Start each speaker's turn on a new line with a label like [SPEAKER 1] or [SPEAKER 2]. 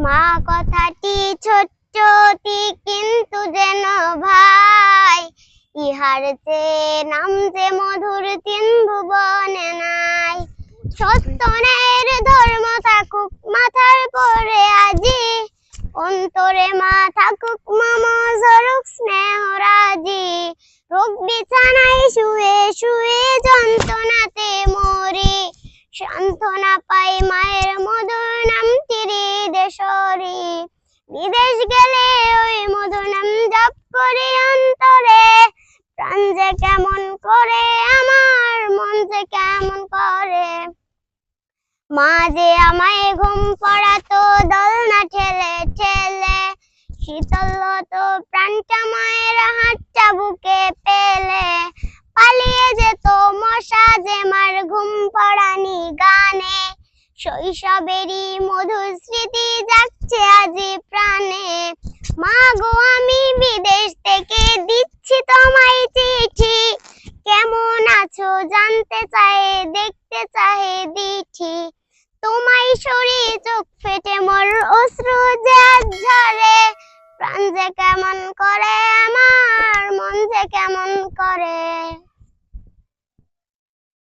[SPEAKER 1] মা কথাটি ছোট্ট অতি কিন্তু যেন ভাই, ইহার চেয়ে নাম যে মধুর তিন ভুবনে নাই। সত্য ন্যায়ের ধর্ম থাকুক মাথার পরে আজি, অন্তরে মা থাকুক মম ঝরুক স্নেহ রাজি। রোগ বিছানায় শুয়ে শুয়ে যন্ত্রণাতে মরি, সান্ত্বনা পাই মায়ের মধুর নামটি হৃদয়শ্বরী। বিদেশ গেলে ওই মধুর নাম জপ করি অন্তরে, প্রাণ যে কেমন করে আমার মন যে কেমন করে। মা যে আমায় ঘুম পড়াতো দোলনা ঠেলে ঠেলে, শীতল হতো প্রাণটা মায়ের হাতটা বুকে পেলে। পালিয়ে যেত মশা যে মার ঘুম পড়ানি গানে, শৈশবেরই মধুর স্মৃতি যাচ্ছে আজি প্রাণে। মা গো আমি বিদেশ থেকে দিচ্ছি তোমায় চিঠি, কেমন আছো জানতে চাহে দেখতে চাহে দিঠি। তোমায় সরি চোখ ফেটে মোর অশ্রু যে আজ ঝরে, প্রাণ যে কেমন করে আমার মন যে কেমন করে।